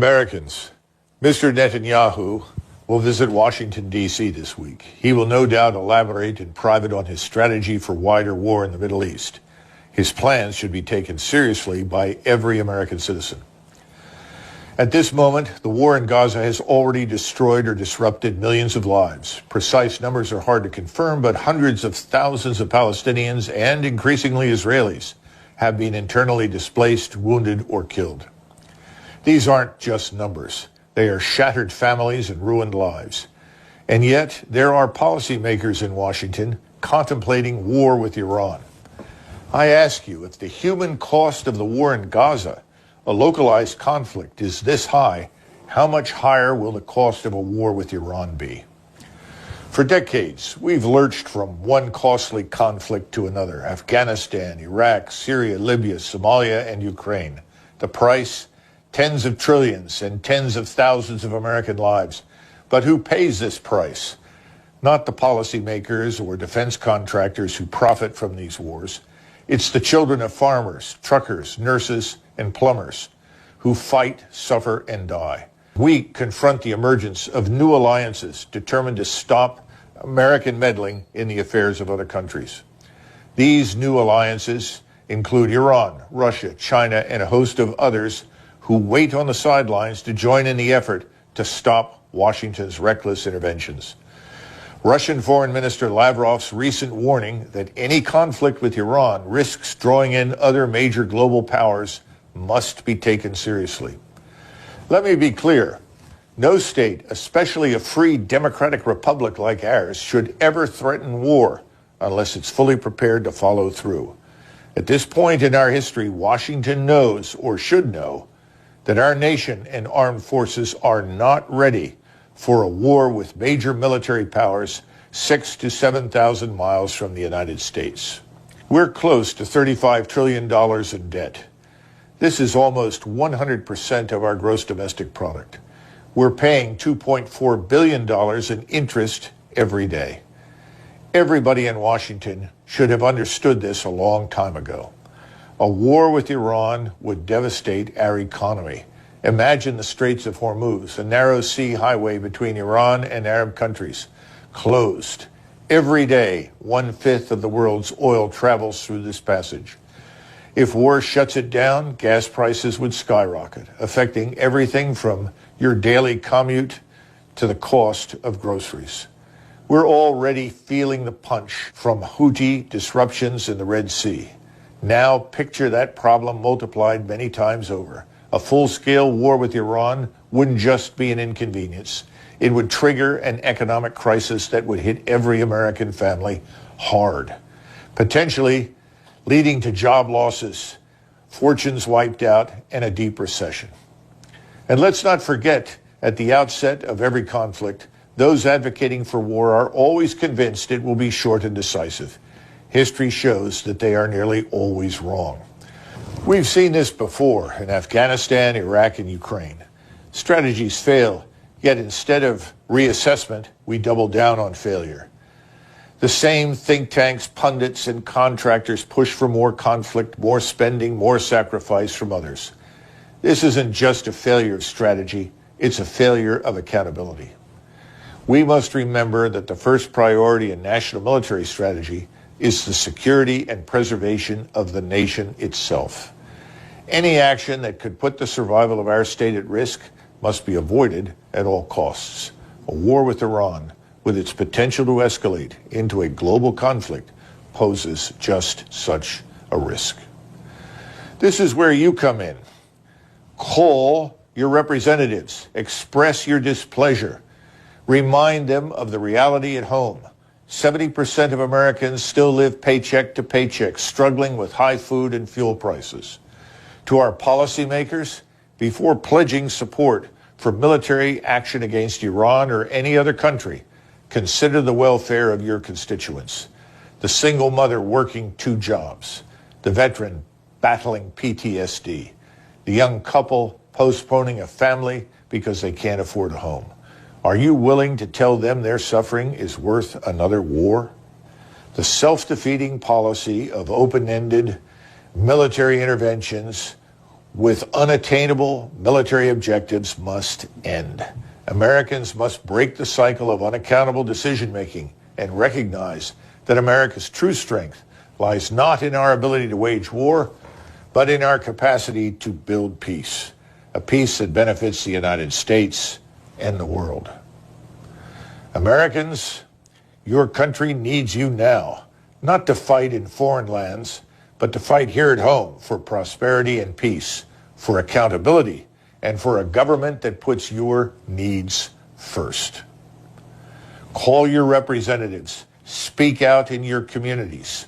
Americans, Mr. Netanyahu will visit Washington, D.C. this week. He will no doubt elaborate in private on his strategy for wider war in the Middle East. His plans should be taken seriously by every American citizen. At this moment, the war in Gaza has already destroyed or disrupted millions of lives. Precise numbers are hard to confirm, but hundreds of thousands of Palestinians and increasingly Israelis have been internally displaced, wounded, or killed. These aren't just numbers. They are shattered families and ruined lives. And yet, there are policymakers in Washington contemplating war with Iran. I ask you, if the human cost of the war in Gaza, a localized conflict, is this high, how much higher will the cost of a war with Iran be? For decades, we've lurched from one costly conflict to another: Afghanistan, Iraq, Syria, Libya, Somalia, and Ukraine. The price? Tens of trillions and tens of thousands of American lives. But who pays this price? Not the policymakers or defense contractors who profit from these wars. It's the children of farmers, truckers, nurses, and plumbers who fight, suffer, and die. We confront the emergence of new alliances determined to stop American meddling in the affairs of other countries. These new alliances include Iran, Russia, China, and a host of others who wait on the sidelines to join in the effort to stop Washington's reckless interventions. Russian Foreign Minister Lavrov's recent warning that any conflict with Iran risks drawing in other major global powers must be taken seriously. Let me be clear. No state, especially a free democratic republic like ours, should ever threaten war unless it's fully prepared to follow through. At this point in our history, Washington knows, or should know, that our nation and armed forces are not ready for a war with major military powers 6,000 to 7,000 miles from the United States. We're close to $35 trillion in debt. This is almost 100% of our gross domestic product. We're paying $2.4 billion in interest every day. Everybody in Washington should have understood this a long time ago. A war with Iran would devastate our economy. Imagine the Straits of Hormuz, a narrow sea highway between Iran and Arab countries, closed. Every day, 1/5 of the world's oil travels through this passage. If war shuts it down, gas prices would skyrocket, affecting everything from your daily commute to the cost of groceries. We're already feeling the punch from Houthi disruptions in the Red Sea. Now picture that problem multiplied many times over. A full-scale war with Iran wouldn't just be an inconvenience. It would trigger an economic crisis that would hit every American family hard, potentially leading to job losses, fortunes wiped out, and a deep recession. And let's not forget, at the outset of every conflict, those advocating for war are always convinced it will be short and decisive. History shows that they are nearly always wrong. We've seen this before in Afghanistan, Iraq, and Ukraine. Strategies fail, yet instead of reassessment, we double down on failure. The same think tanks, pundits, and contractors push for more conflict, more spending, more sacrifice from others. This isn't just a failure of strategy, it's a failure of accountability. We must remember that the first priority in national military strategy is the security and preservation of the nation itself. Any action that could put the survival of our state at risk must be avoided at all costs. A war with Iran, with its potential to escalate into a global conflict, poses just such a risk. This is where you come in. Call your representatives, express your displeasure, remind them of the reality at home. 70% of Americans still live paycheck to paycheck, struggling with high food and fuel prices. To our policymakers, before pledging support for military action against Iran or any other country, consider the welfare of your constituents. The single mother working 2 jobs, the veteran battling PTSD, the young couple postponing a family because they can't afford a home. Are you willing to tell them their suffering is worth another war? The self-defeating policy of open-ended military interventions with unattainable military objectives must end. Americans must break the cycle of unaccountable decision-making and recognize that America's true strength lies not in our ability to wage war, but in our capacity to build peace, a peace that benefits the United States and the world. Americans, your country needs you now, not to fight in foreign lands, but to fight here at home for prosperity and peace, for accountability, and for a government that puts your needs first. Call your representatives. Speak out in your communities.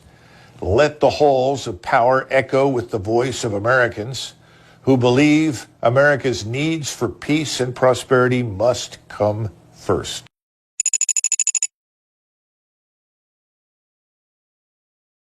Let the halls of power echo with the voice of Americans who believe America's needs for peace and prosperity must come first.